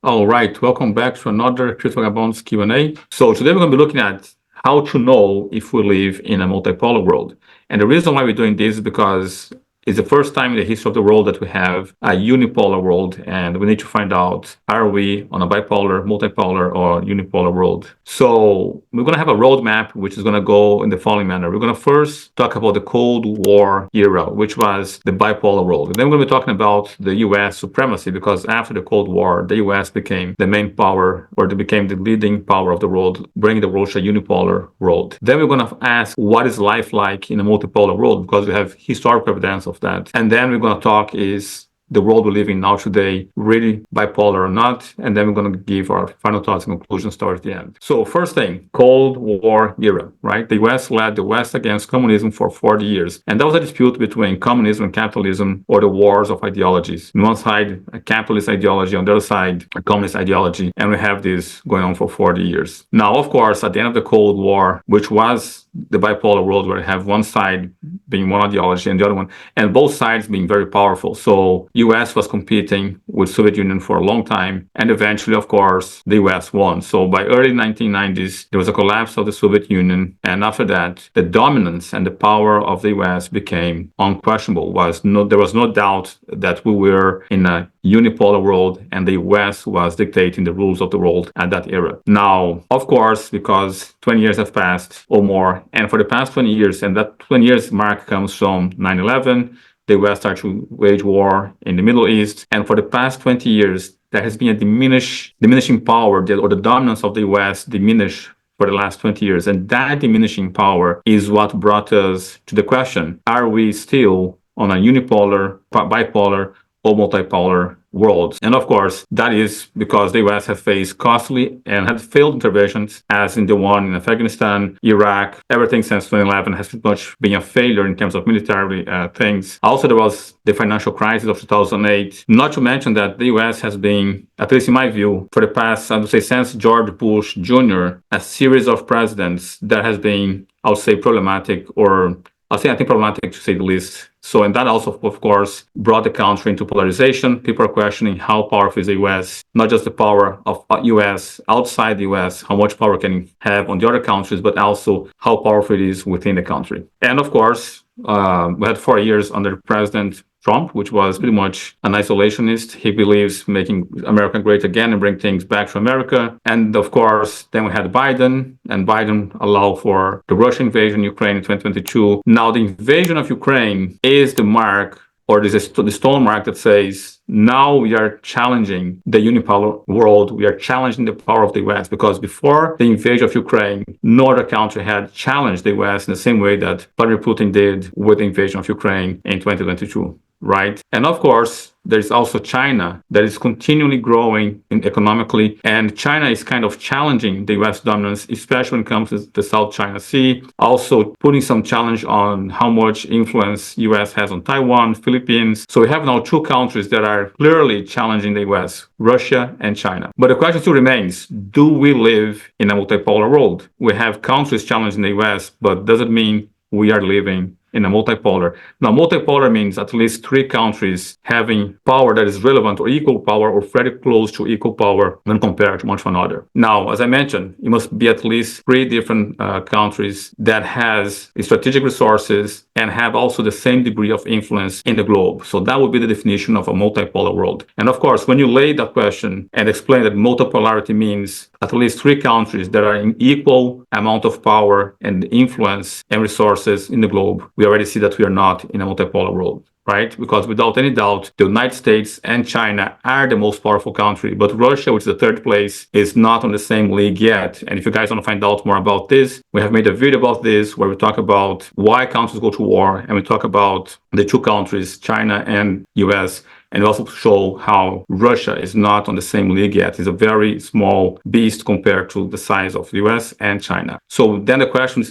All right, welcome back to another CryptoVagabonds Q&A. So today we're going to be looking at how to know if we live in a multipolar world. And the reason why we're doing this is because it's the first time in the history of the world that we have a unipolar world, and we need to find out, are we on a bipolar, multipolar, or unipolar world? So we're going to have a roadmap, which is going to go in the following manner. We're going to first talk about the Cold War era, which was the bipolar world. And then we're going to be talking about the U.S. supremacy, because after the Cold War, the U.S. became the main power, or they became the leading power of the world, bringing the world to a unipolar world. Then we're going to ask, what is life like in a multipolar world? Because we have historical evidence of that. And then we're going to talk, is the world we live in now today really bipolar or not? And then we're going to give our final thoughts and conclusions towards the end. So first thing, Cold War era, right? The US led the West against communism for 40 years. And that was a dispute between communism and capitalism, or the wars of ideologies. On one side, a capitalist ideology, on the other side, a communist ideology. And we have this going on for 40 years. Now, of course, at the end of the Cold War, which was the bipolar world, where you have one side being one ideology and the other one, and both sides being very powerful. So US was competing with Soviet Union for a long time, and eventually, of course, the US won. So by early 1990s, there was a collapse of the Soviet Union, and after that, the dominance and the power of the US became unquestionable. There was no doubt that we were in a unipolar world, and the US was dictating the rules of the world at that era. Now, of course, because 20 years have passed or more, and for the past 20 years, and that 20 years mark comes from 9/11, the US started to wage war in the Middle East, and for the past 20 years, there has been a diminishing power, or the dominance of the US diminished for the last 20 years. And that diminishing power is what brought us to the question, are we still on a unipolar, bipolar, or multipolar world? And of course, that is because the US has faced costly and had failed interventions, as in the one in Afghanistan, Iraq. Everything since 2011 has pretty much been a failure in terms of military things. Also, there was the financial crisis of 2008. Not to mention that the US has been, at least in my view, for the past, I would say, since George Bush Jr., a series of presidents that has been, I would say, problematic, or I think problematic to say the least. So, and that also, of course, brought the country into polarization. People are questioning how powerful is the US, not just the power of US outside the US, how much power can it have on the other countries, but also how powerful it is within the country. And of course, we had 4 years under President Trump, which was pretty much an isolationist. He believes making America great again and bring things back to America. And of course, then we had Biden, and Biden allowed for the Russian invasion of Ukraine in 2022. Now, the invasion of Ukraine is the mark, or this is the stone mark that says, now we are challenging the unipolar world. We are challenging the power of the US, because before the invasion of Ukraine, no other country had challenged the US in the same way that Vladimir Putin did with the invasion of Ukraine in 2022. Right? And of course, there's also China that is continually growing economically, and China is kind of challenging the US dominance, especially when it comes to the South China Sea, also putting some challenge on how much influence US has on Taiwan, Philippines. So we have now two countries that are clearly challenging the US, Russia and China. But the question still remains, do we live in a multipolar world? We have countries challenging the US, but does it mean we are living in a multipolar? Now, multipolar means at least 3 countries having power that is relevant or equal power, or very close to equal power when compared to one to another. Now, as I mentioned, it must be at least 3 different countries that has strategic resources and have also the same degree of influence in the globe. So that would be the definition of a multipolar world. And of course, when you lay that question and explain that multipolarity means at least 3 countries that are in equal amount of power and influence and resources in the globe, we already see that we are not in a multipolar world, right? Because without any doubt, the United States and China are the most powerful country, but Russia, which is the 3rd place, is not on the same league yet. And if you guys want to find out more about this, we have made a video about this where we talk about why countries go to war, and we talk about the 2 countries, China and US, and we also show how Russia is not on the same league yet. It's a very small beast compared to the size of the US and China. So then the question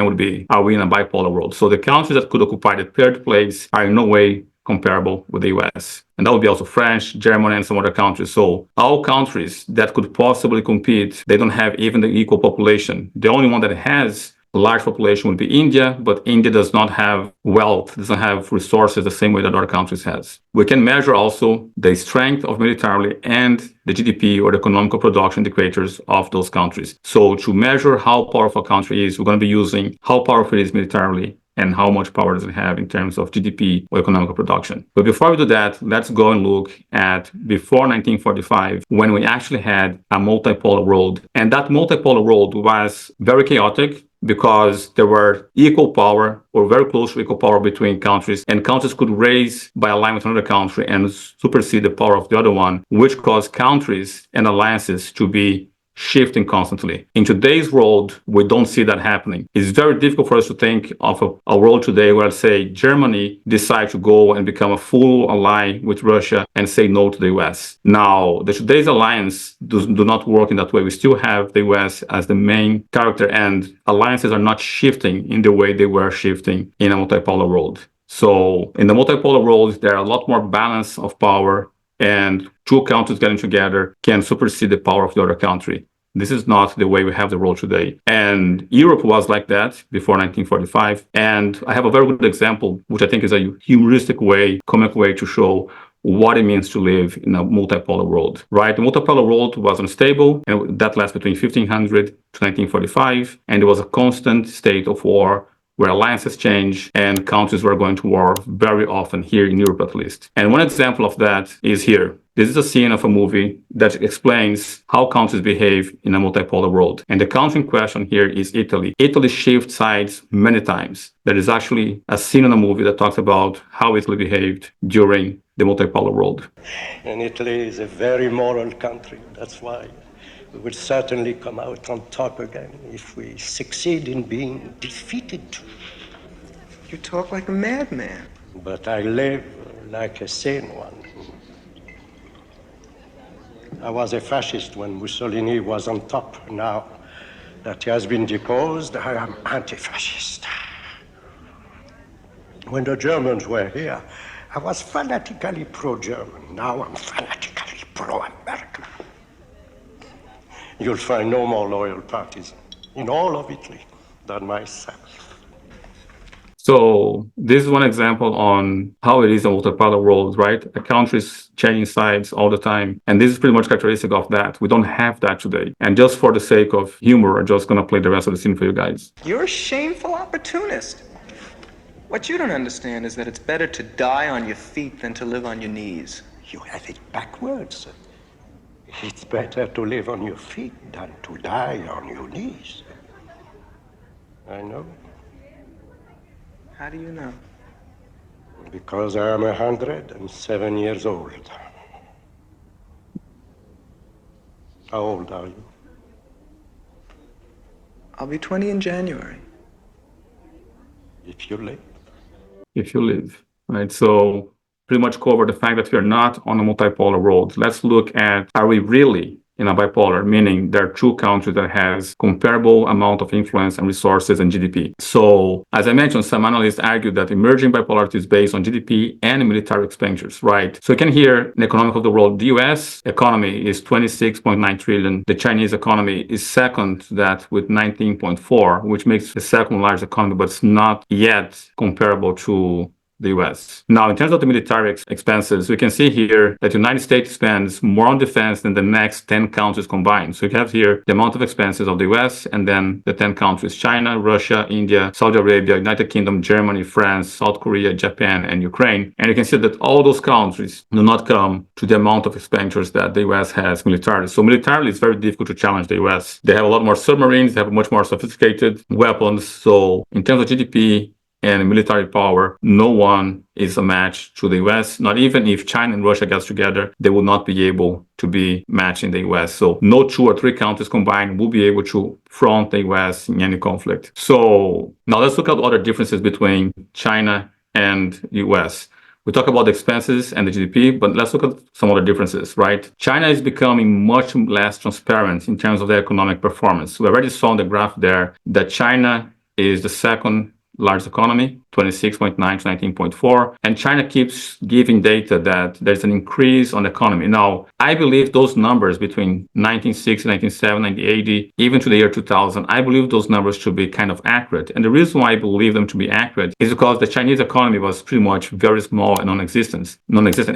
would be, are we in a bipolar world? So the countries that could occupy the 3rd place are in no way comparable with the US. And that would be also French, Germany, and some other countries. So all countries that could possibly compete, they don't have even the equal population. The only one that has large population would be India, but India does not have wealth, doesn't have resources the same way that other countries has. We can measure also the strength of militarily and the GDP or the economical production indicators of those countries. So to measure how powerful a country is, we're going to be using how powerful it is militarily and how much power does it have in terms of GDP or economic production. But before we do that, let's go and look at before 1945, when we actually had a multipolar world. And that multipolar world was very chaotic because there were equal power or very close to equal power between countries, and countries could raise by alignment with another country and supersede the power of the other one, which caused countries and alliances to be shifting constantly. In today's world, we don't see that happening. It's very difficult for us to think of a world today where, say, Germany decides to go and become a full ally with Russia and say no to the US. Now, today's alliance do not work in that way. We still have the US as the main character, and alliances are not shifting in the way they were shifting in a multipolar world. So in the multipolar world, there are a lot more balance of power, and two countries getting together can supersede the power of the other country. This is not the way we have the world today. And Europe was like that before 1945. And I have a very good example, which I think is a heuristic way, comic way to show what it means to live in a multipolar world, right? The multipolar world was unstable, and that lasted between 1500 to 1945. And there was a constant state of war where alliances change and countries were going to war very often, here in Europe at least. And one example of that is here. This is a scene of a movie that explains how countries behave in a multipolar world. And the country in question here is Italy. Italy shifts sides many times. There is actually a scene in a movie that talks about how Italy behaved during the multipolar world. And Italy is a very moral country. That's why we will certainly come out on top again if we succeed in being defeated. You talk like a madman. But I live like a sane one. I was a fascist when Mussolini was on top. Now that he has been deposed, I am anti-fascist. When the Germans were here, I was fanatically pro-German. Now I'm fanatically pro-American. You'll find no more loyal parties in all of Italy than myself. So this is one example on how it is in multipolar world, right? A country's changing sides all the time. And this is pretty much characteristic of that. We don't have that today. And just for the sake of humor, I'm just going to play the rest of the scene for you guys. You're a shameful opportunist. What you don't understand is that it's better to die on your feet than to live on your knees. You have it backwards. It's better to live on your feet than to die on your knees. I know. How do you know? Because I am 107 years old. How old are you? I'll be 20 in January. If you live. If you live, right? So pretty much cover the fact that we are not on a multipolar world. Let's look at, are we really in a bipolar, meaning there are two countries that has comparable amount of influence and resources and GDP. So as I mentioned, some analysts argue that emerging bipolarity is based on GDP and military expenditures, right? So you can hear in economic of the world, the US economy is 26.9 trillion. The Chinese economy is second to that with 19.4, which makes the second largest economy, but it's not yet comparable to the US. Now, in terms of the military expenses, we can see here that the United States spends more on defense than the next 10 countries combined. So you have here the amount of expenses of the US and then the 10 countries, China, Russia, India, Saudi Arabia, United Kingdom, Germany, France, South Korea, Japan, and Ukraine. And you can see that all those countries do not come to the amount of expenditures that the US has militarily. So militarily, it's very difficult to challenge the US. They have a lot more submarines, they have much more sophisticated weapons. So in terms of GDP, and military power, no one is a match to the US. Not even if China and Russia gets together, they will not be able to be matching the US. So no two or three countries combined will be able to front the US in any conflict. So now let's look at other differences between China and the US. We talk about the expenses and the GDP, but let's look at some other differences, right? China is becoming much less transparent in terms of their economic performance. We already saw on the graph there that China is the second largest economy 26.9 to 19.4. And China keeps giving data that there's an increase on the economy. Now, I believe those numbers between 1960, 1970, 1980, even to the year 2000, I believe those numbers should be kind of accurate. And the reason why I believe them to be accurate is because the Chinese economy was pretty much very small and non-existent.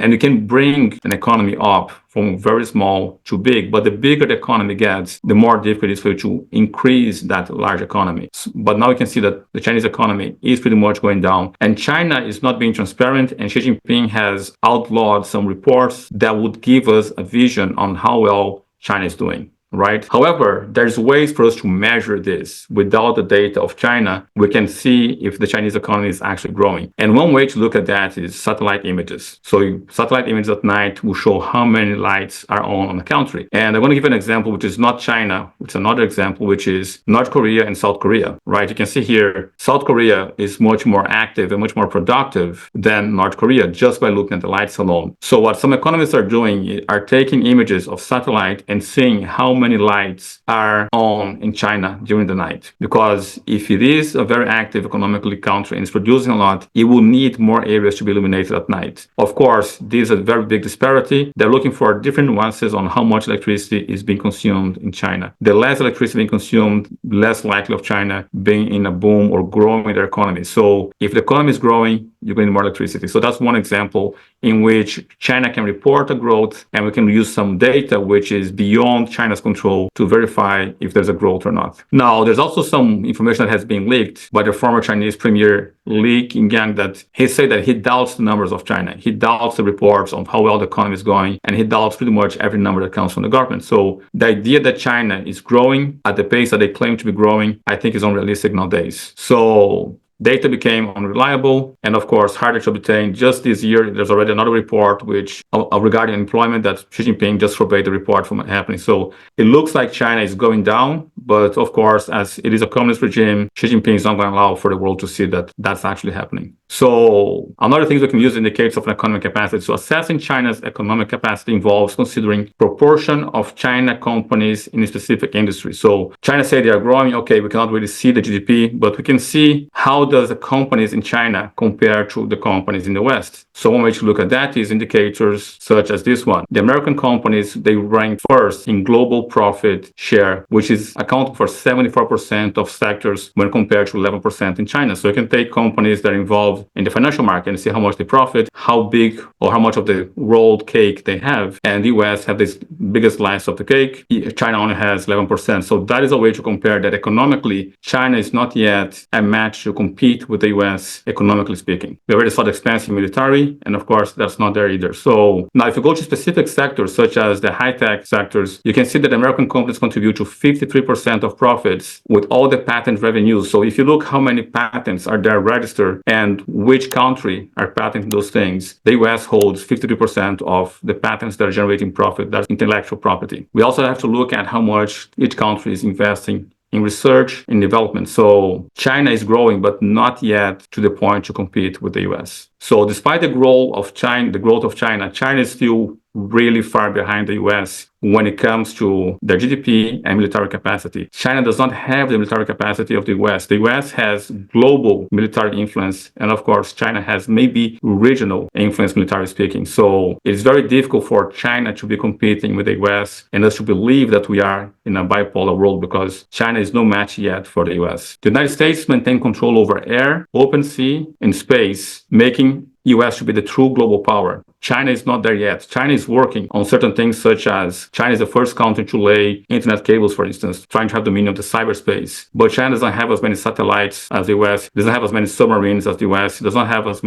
And you can bring an economy up from very small to big, but the bigger the economy gets, the more difficult it is for you to increase that large economy. But now we can see that the Chinese economy is pretty much going down, and China is not being transparent, and Xi Jinping has outlawed some reports that would give us a vision on how well China is doing. Right. However, there's ways for us to measure this. Without the data of China, we can see if the Chinese economy is actually growing. And one way to look at that is satellite images. So satellite images at night will show how many lights are on the country. And I'm going to give an example, which is not China, which is another example, which is North Korea and South Korea. Right. You can see here, South Korea is much more active and much more productive than North Korea just by looking at the lights alone. So what some economists are doing are taking images of satellite and seeing how many lights are on in China during the night. Because if it is a very active economically country and it's producing a lot, it will need more areas to be illuminated at night. Of course, this is a very big disparity. They're looking for different nuances on how much electricity is being consumed in China. The less electricity being consumed, less likely of China being in a boom or growing their economy. So if the economy is growing, you're going to need more electricity. So that's one example in which China can report a growth and we can use some data which is beyond China's control to verify if there's a growth or not. Now, there's also some information that has been leaked by the former Chinese Premier Li Qiang that he said that he doubts the numbers of China. He doubts the reports on how well the economy is going, and he doubts pretty much every number that comes from the government. So the idea that China is growing at the pace that they claim to be growing, I think is unrealistic nowadays. So data became unreliable and, of course, harder to obtain. Just this year, there's already another report which regarding employment that Xi Jinping just forbade the report from happening. So it looks like China is going down, but of course, as it is a communist regime, Xi Jinping is not going to allow for the world to see that that's actually happening. So another thing we can use indicators of an economic capacity. So assessing China's economic capacity involves considering proportion of China companies in a specific industry. So China say they are growing. Okay, we cannot really see the GDP, but we can see how does the companies in China compare to the companies in the West. So one way to look at that is indicators such as this one. The American companies, they rank first in global profit share, which is accounting for 74% of sectors when compared to 11% in China. So you can take companies that are involved in the financial market and see how much they profit, how big or how much of the rolled cake they have. And the US have this biggest slice of the cake. China only has 11%. So that is a way to compare that economically, China is not yet a match to compete with the US economically speaking. We already saw the expansive military, and of course, that's not there either. So now if you go to specific sectors, such as the high-tech sectors, you can see that American companies contribute to 53% of profits with all the patent revenues. So if you look how many patents are there registered and which country are patenting those things, the US holds 53% of the patents that are generating profit. That's intellectual property. We also have to look at how much each country is investing in research and development. So China is growing, but not yet to the point to compete with the US. So despite the growth of China, China is still really far behind the US when it comes to their GDP and military capacity. China does not have the military capacity of the US. The US has global military influence, and of course, China has maybe regional influence, military speaking. So it's very difficult for China to be competing with the US and us to believe that we are in a bipolar world because China is no match yet for the US. The United States maintain control over air, open sea, and space, making US to be the true global power. China is not there yet. China is working on certain things such as China is the first country to lay internet cables, for instance, trying to have dominion of the cyberspace. But China doesn't have as many satellites as the US, doesn't have as many submarines as the US, does not have as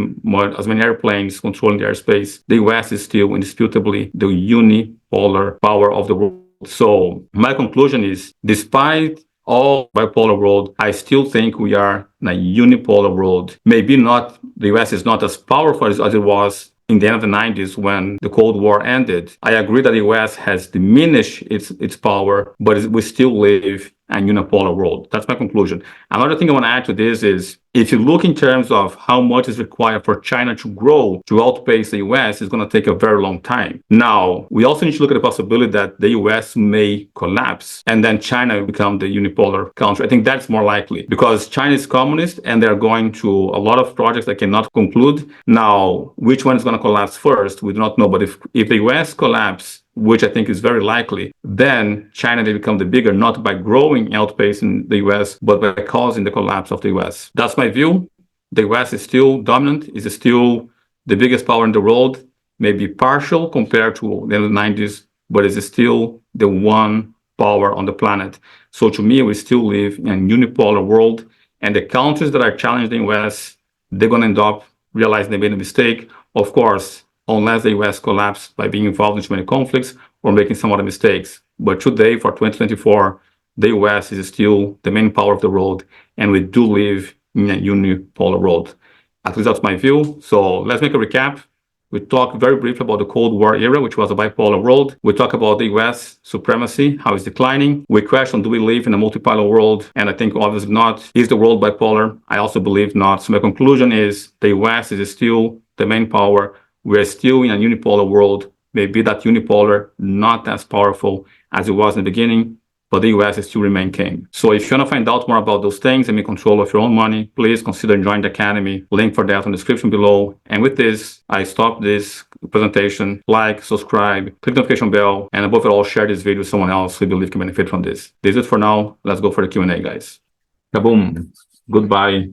many airplanes controlling the airspace. The US is still indisputably the unipolar power of the world. So my conclusion is, despite all bipolar world, I still think we are in a unipolar world. Maybe not, the US is not as powerful as it was in the end of the 90s when the Cold War ended. I agree that the US has diminished its power, but we still live a unipolar world. That's my conclusion. Another thing I want to add to this is, if you look in terms of how much is required for China to grow to outpace the US, it's going to take a very long time. Now, we also need to look at the possibility that the US may collapse and then China will become the unipolar country. I think that's more likely because China is communist and they're going to a lot of projects that cannot conclude. Now, which one is going to collapse first? We do not know. But if the US collapse, which I think is very likely, then China may become the bigger, not by growing, outpacing the US, but by causing the collapse of the US. That's my view. The US is still dominant, is still the biggest power in the world, maybe partial compared to the 90s, but it's still the one power on the planet. So to me, we still live in a unipolar world, and the countries that are challenging the US, they're going to end up realizing they made a mistake. Of course, unless the US collapse by being involved in too many conflicts or making some other mistakes. But today, for 2024, the US is still the main power of the world, and we do live in a unipolar world. At least that's my view. So let's make a recap. We talked very briefly about the Cold War era, which was a bipolar world. We talked about the U.S. supremacy, how it's declining. We questioned, do we live in a multipolar world? And I think obviously not. Is the world bipolar? I also believe not. So my conclusion is the U.S. is still the main power. We're still in a unipolar world. Maybe that unipolar not as powerful as it was in the beginning, but the US still remain king. So if you want to find out more about those things and be in control of your own money, please consider joining the Academy. Link for that in the description below. And with this, I stop this presentation. Like, subscribe, click the notification bell, and above all, share this video with someone else who you believe can benefit from this. This is it for now. Let's go for the Q&A, guys. Kaboom. Goodbye.